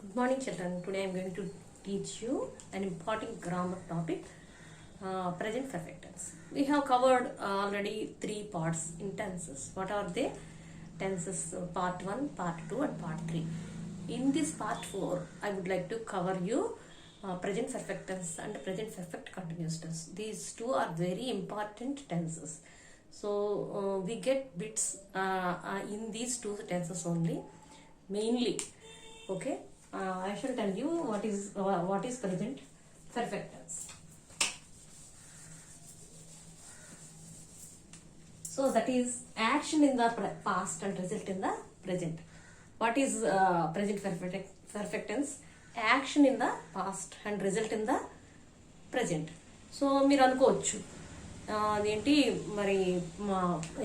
Good morning, children. Today I am going to teach you an important grammar topic, present perfect tense. We have covered already 3 parts in tenses. What are they? Tenses part 1, part 2 and part 3. In this part 4, I would like to cover you present perfect tense and present perfect continuous tense. These two are very important tenses. So we get bits in these two tenses only, mainly. Okay. I shall tell you what is present perfect tense. So that is action in the past and result in the present. What is present perfect tense? Action in the past and result in the present. So మీరు అనుకోవచ్చు అదేంటి మరి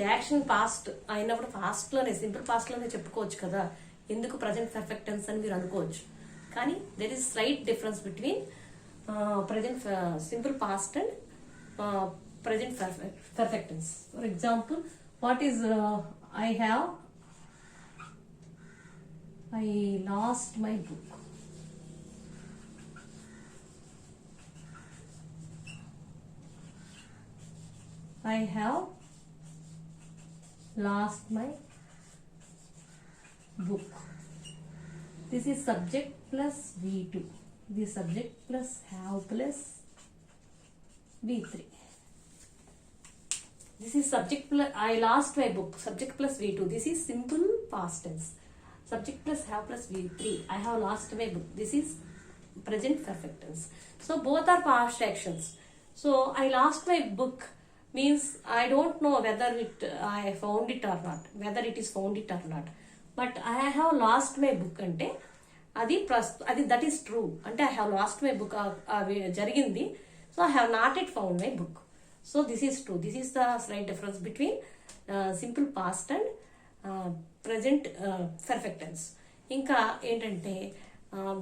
action past అయినప్పుడు పాస్ట్లోనే simple పాస్ట్లోనే చెప్పుకోవచ్చు కదా, ఎందుకు present perfect tense అని మీరు అనుకోవచ్చు. కానీ there is slight difference between present simple past and present perfect tense. For example, what is I lost my book. I have lost my book. This is subject plus V2. This is subject plus have plus V3. This is subject plus I lost my book. Subject plus V2. This is simple past tense. Subject plus have plus V3. I have lost my book. This is present perfect tense. So both are past actions. So I lost my book means I don't know whether I found it or not, whether it is found it or not. But I have lost my book ante అది that is true. అంటే I have lost my book జరిగింది. So I have not yet found my book. So this is true. This is the slight difference between simple past and present perfect tense. ఇంకా ఏంటంటే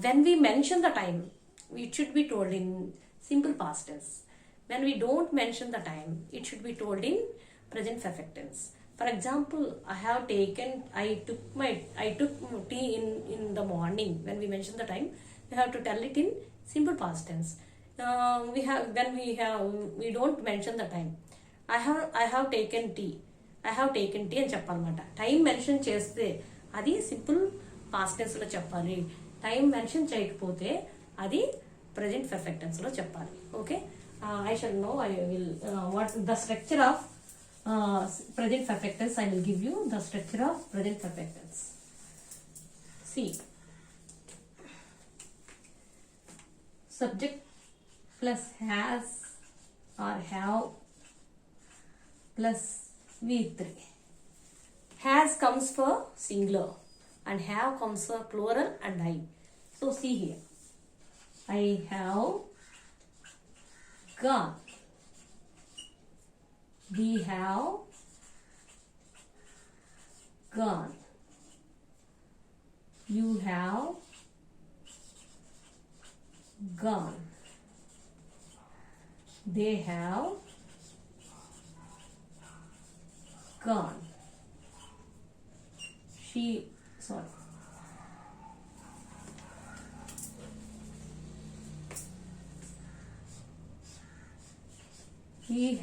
when we mention the time, it should be told in simple past tense. When we don't mention the time, it should be told in present perfect tense. For example, I took tea in the morning. When we mention the time, we have to tell it in simple past tense. We don't mention the time. I have taken tea. I have taken tea అని చెప్పాలన్నమాట. Time mention చేస్తే అది simple past tense లో చెప్పాలి. Time mention చేయకపోతే అది present perfect tense లో చెప్పాలి. Okay. I shall know. I will what the structure of present perfect tense. I will give you the structure of present perfect tense. See, subject plus has or have plus V3. Has comes for singular and have comes for plural and I. So see here, I have gone. We have gone. You have gone. They have gone. He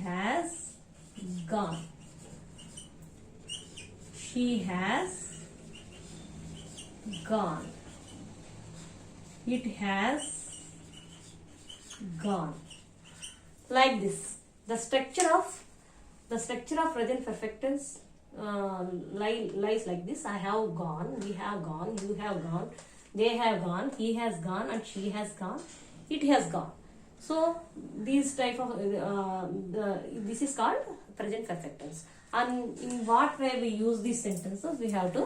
has gone. She has gone. It has gone. Like this, the structure of present perfect tense lies like this. I have gone. We have gone. You have gone. They have gone. He has gone and she has gone. It has gone. So these type of this is called present perfect tense. And in what way we use these sentences, we have to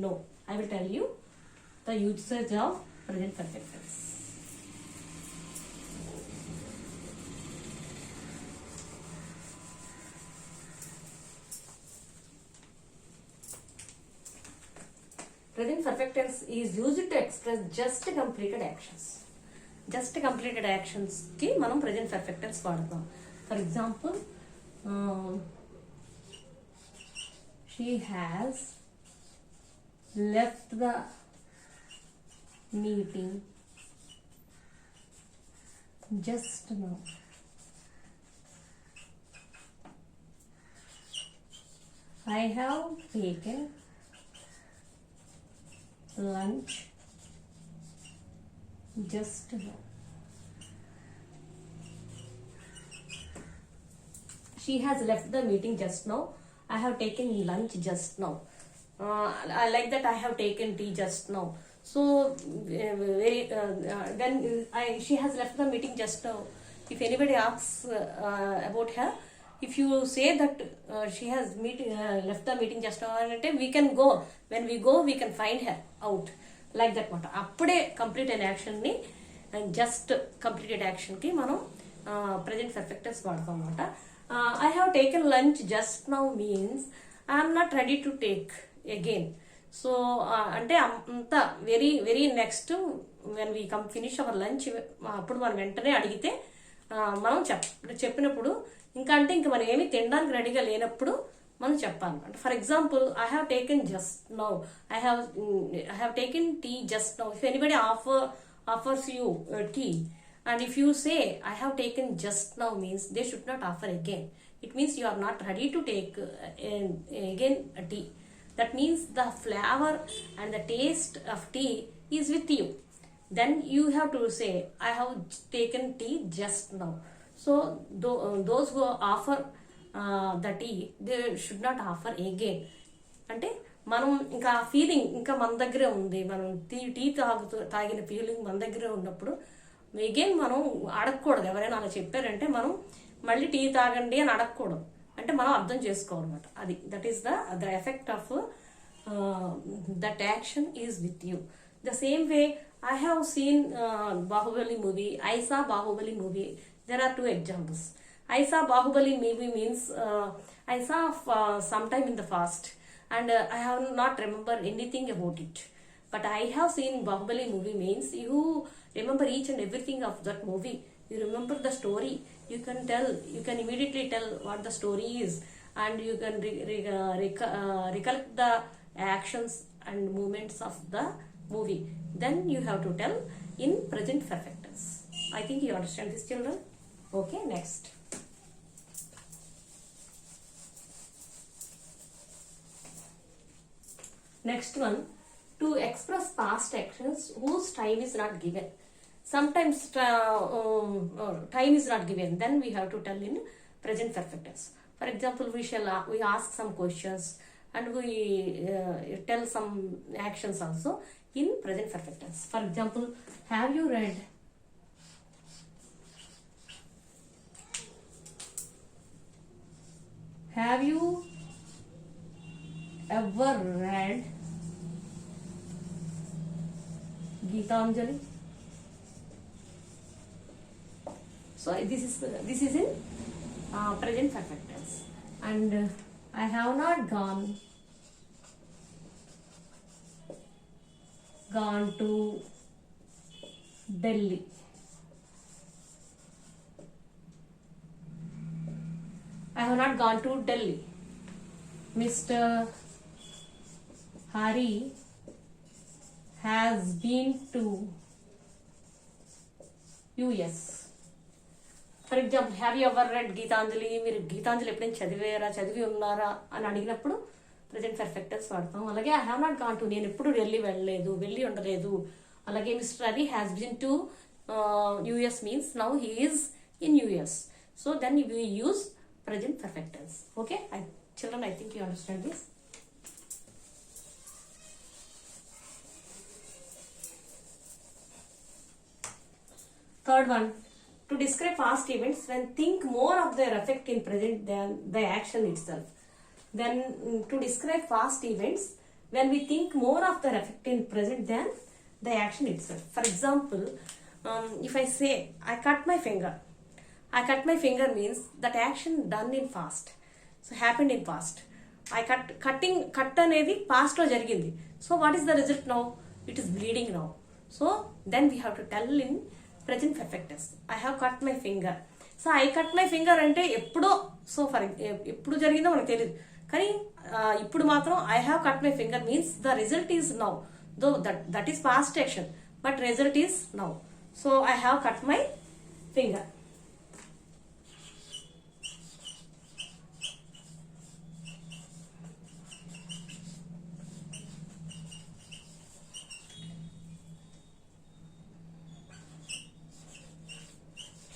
know. I will tell you the usage of present perfect tense. Present perfect tense is used to express just completed actions. Just completed actions ki manam present perfect tense vaadtam. For example, she has left the meeting just now. I have taken lunch just now. She has left the meeting just now. I have taken lunch just now. I like that. I have taken tea just now. So when she has left the meeting just now, if anybody asks about her, if you say that she has left the meeting just now, we can go. When we go, we can find her out. Like that మాట. అప్పుడే complete అయిన యాక్షన్ని just completed యాక్షన్కి మనం present perfect tense వాడతాం అన్నమాట. I have taken lunch just now means I am not ready to take again. So అంటే అంత very very next when we finish hour lunch అప్పుడు మనం వెంటనే అడిగితే మనం చెప్పినప్పుడు ఇంకా అంటే ఇంకా మనం ఏమి తినడానికి రెడీగా లేనప్పుడు మనం చెప్పాలి. అంటే for example I have taken just now, I have taken tea just now. If anybody offers you tea and if you say I have taken just now means they should not offer again. It means you are not ready to take again a tea. That means the flavor and the taste of tea is with you. Then you have to say I have taken tea just now. So those who offer the tea, they should not offer again. అంటే మనం ఇంకా ఆ feeling ఇంకా మన దగ్గరే ఉంది, మనం tea తాగిన ఫీలింగ్ మన దగ్గరే ఉన్నప్పుడు అగైన్ మనం అడగకూడదు. ఎవరైనా అలా చెప్పారంటే మనం మళ్ళీ టీ తాగండి అని అడగకూడదు. అంటే మనం అర్థం చేసుకోవాలన్నమాట. అది that is the effect of that action is with you. The same way I have seen Baahubali movie. I saw Baahubali movie. There are 2 examples. I saw Bahubali movie means I saw sometime in the past and I have not remember anything about it. But I have seen Bahubali movie means you remember each and everything of that movie. You remember the story. You can immediately tell what the story is, and you can recollect the actions and movements of the movie. Then you have to tell in present perfect tense. I think you understand this, children. Okay, next. Next one, to express past actions whose time is not given. Sometimes time is not given, then we have to tell in present perfect tense. For example, we ask some questions and we tell some actions also in present perfect tense. For example, have you read? Have you ever read Gitanjali? So this is in present perfect tense. And I have not gone to Delhi. I have not gone to Delhi. Mr. Hari has been to US. For example have you ever read Gitanjali? మీరు గీతాంజలి ఎప్పుడైనా చదివి ఉన్నారా అని అడిగినప్పుడు present perfect tense వాడతాం. అలాగే I have not gone to, నేను ఎప్పుడు వెళ్ళి ఉండలేదు. అలాగే mister Hari has been to US means now he is in US. So then we use present perfect tense. Okay, children, I think you understand this. Third one, to describe past events when think more of their effect in present than the action itself. Then to describe past events when we think more of their effect in present than the action itself. For example, if I say I cut my finger. I cut my finger means that action done in past. So happened in past. I cut అనేది past లో జరిగింది. So what is the result now? It is bleeding now. So then we have to tell in present perfect tense. I have cut my finger. So I cut my finger అంటే ఎప్పుడో, so for ఎప్పుడు జరిగిందో మనకు తెలియదు, కానీ ఇప్పుడు మాత్రం I have cut my finger means the result is now. Though that is past action, but result is now. So I have cut my finger.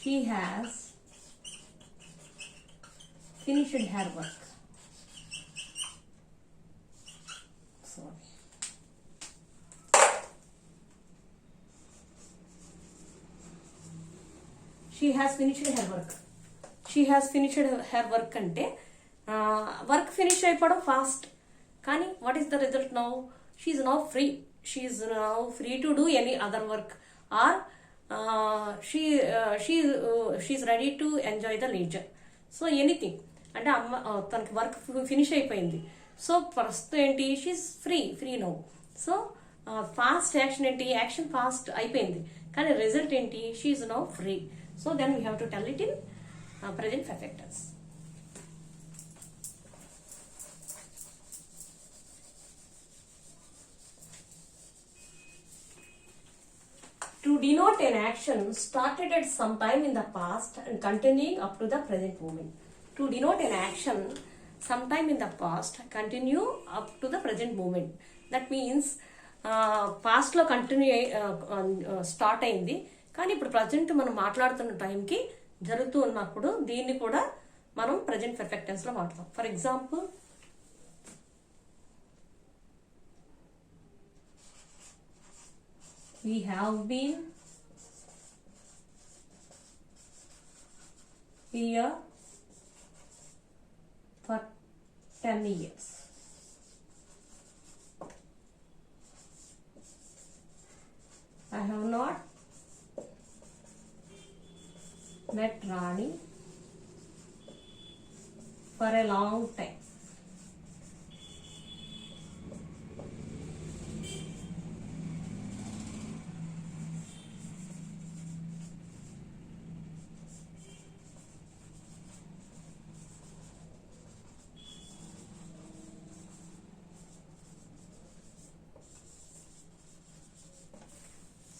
She has finished her work. Sorry. She has finished her work. She has finished her work అంటే work finish అయిపోవడం past. కానీ what is the result now? She's now free. She's now free to do any other work or she's ready to enjoy the leisure. So anything అంటే తనకి work finish అయిపోయింది. So ప్రస్తుతం ఏంటి, she's free now. So past action ఏంటి, action past అయిపోయింది కానీ result ఏంటి, she's now free. So then we have to tell it in present perfect tense. To denote an action started at some time in the past and continuing up to the present moment. To denote an action sometime in the past continue up to the present moment. That means past లో continue start అయింది కానీ ఇప్పుడు present మనం మాట్లాడుతున్న టైంకి జరుగుతూ ఉన్నప్పుడు దీన్ని కూడా మనం ప్రెజెంట్ పర్ఫెక్ట్ టెన్స్ లో వాడతాం. For example, we have been here for 10 years. I have not met Rani for a long time.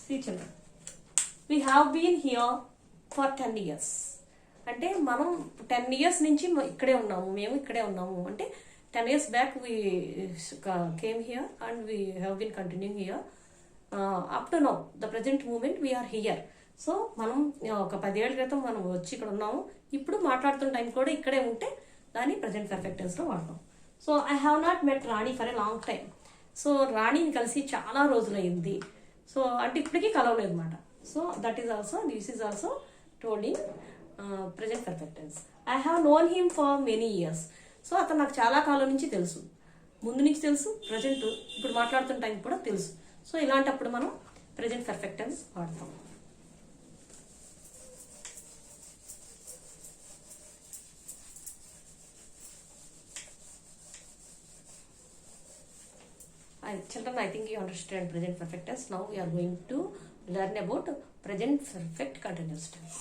See children, we have been here for 10 years. అంటే మనం 10 years నుంచి ఇక్కడే ఉన్నాము, మేము ఇక్కడే ఉన్నాము. అంటే 10 years back we came here and we have been continuing here up to now the present moment we're here. So మనం ఒక 10 ఏళ్ల క్రితం మనం వచ్చి ఇక్కడ ఉన్నాము, ఇప్పుడు మాట్లాడుతున్న టైం కూడా ఇక్కడే ఉంటే దాన్ని ప్రజెంట్ పర్ఫెక్ట్ టెన్స్ లో వాడతాం. So I have not met Rani for a long time. So రాణిని కలిసి చాలా రోజులైంది. సో అంటే ఇప్పటికీ కలవలేదు అనమాట. So that is also, this is also told in present perfect tense. I have known him for many years. So అతను నాకు చాలా కాలం నుంచి తెలుసు, ముందు నుంచి తెలుసు, ప్రజెంట్ ఇప్పుడు మాట్లాడుతున్న టైం కూడా తెలుసు. సో ఇలాంటప్పుడు మనం present perfect tense వాడతాం. Children, I think you understand present perfect tense. Now we are going to learn about present perfect continuous tense.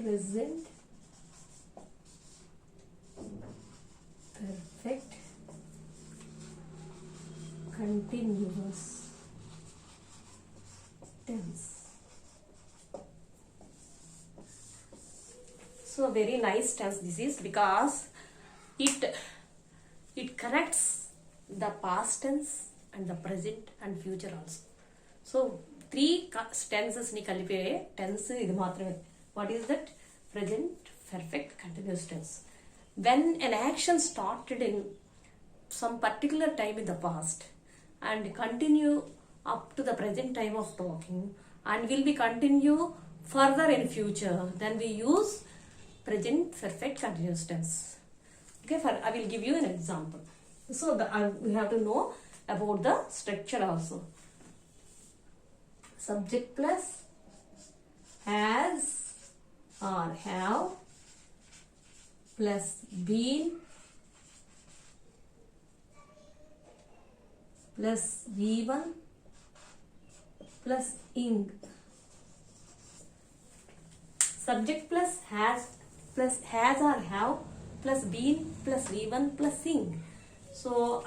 Present perfect continuous tense. So very nice tense this is, because it corrects the past tense and the present and future also. So 3 tenses ni కలిపే tense ఇది మాత్రమే. What is that? Present perfect continuous tense. When an action started in some particular time in the past and continue up to the present time of talking and will be continue further in future, then we use present perfect continuous tense. Okay, I will give you an example. So we have to know about the structure also. Subject plus has or have plus been plus V1 plus ing. Subject plus has or have plus been plus V1 plus ing. So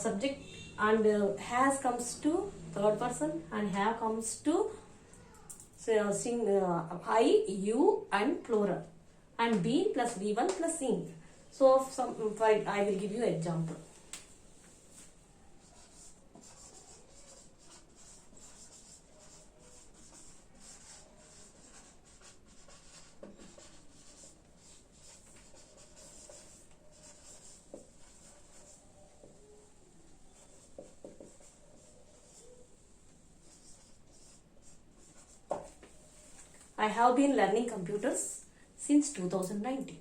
subject and has comes to third person and have comes to I, you and plural, and been plus V1 plus ing. So I will give you an example. I have been learning computers since 2019.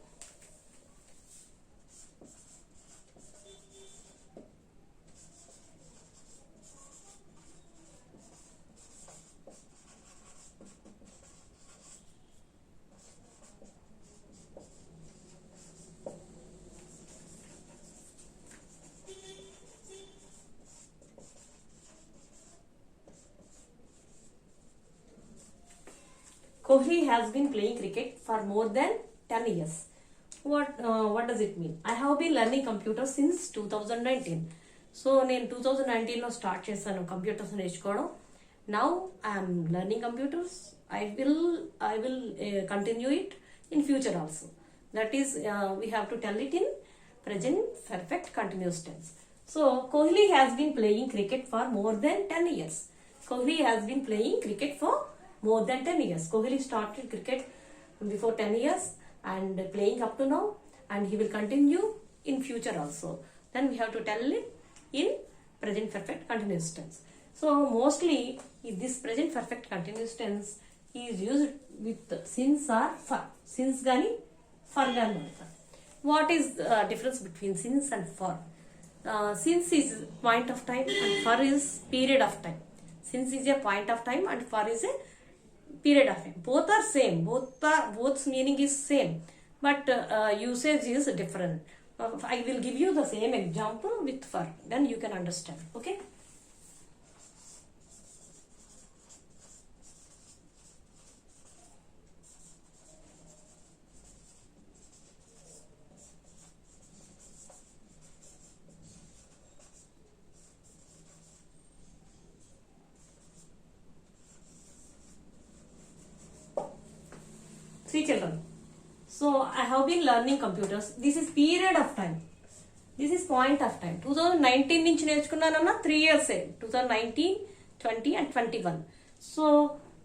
Kohli has been playing cricket for more than 10 years. What does it mean? I have been learning computers since 2019. So నేను 2019లో start చేశాను computers నేర్చుకోవడం. Now I am learning computers. I will continue it in future also. That is we have to tell it in present perfect continuous tense. So Kohli has been playing cricket for more than 10 years. Kohli has been playing cricket for more than 10 years. Kohli started cricket before 10 years and playing up to now, and he will continue in future also. Then we have to tell it in present perfect continuous tense. So mostly this present perfect continuous tense is used with since or for. Since gani for gani. What is the difference between since and for? Since is point of time and for is period of time. Since is a point of time and for is a period of time. Both are same. Both's meaning is same, but usage is different. I will give you the same example with for. Then you can understand. Okay. See children, so I have been learning computers. This is period of time. This is point of time. 2019 నుంచి నేర్చుకున్నానన్నా 3 years 2019, 20 and 21. So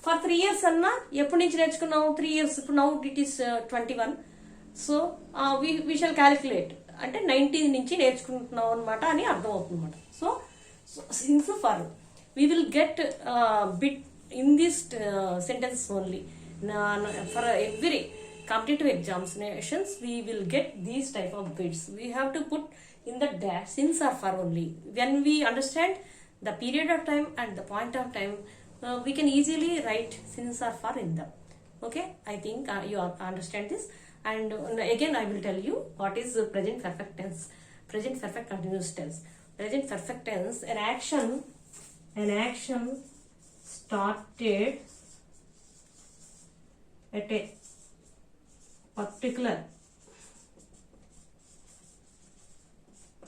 for 3 years అన్నా ఎప్పటి నుంచి నేర్చుకున్నాము? 3 years. ఇప్పుడు now it is 21. So we shall calculate. అంటే 19 నుంచి నేర్చుకుంటున్నాం అనమాట అని అర్థం అవుతుంది అనమాట. So since for we will get bit in this sentence only. For every competitive examinations we will get these type of bits. We have to put in the dash since or for only. When we understand the period of time and the point of time, we can easily write since or for in them. Okay, I think you understand this. And again I will tell you what is present perfect tense. Present perfect continuous tense. Present perfect tense, an action started at a particular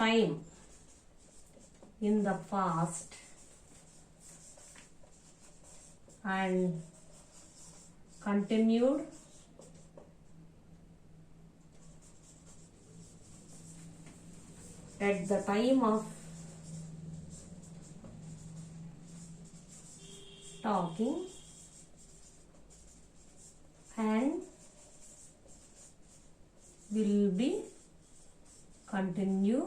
time in the past and continued at the time of talking and will be continue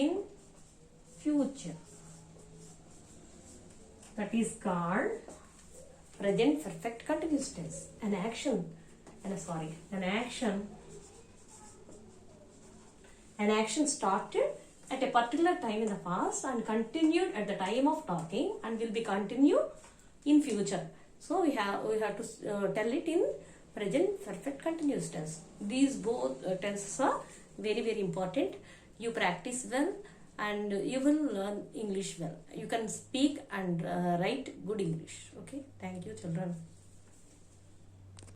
in future. That is called present perfect continuous tense. An action started at a particular time in the past and continued at the time of talking and will be continue in future. So we have to tell it in present perfect continuous tense. These both tenses are very very important. You practice well and you will learn English well. You can speak and write good English. Okay, thank you children.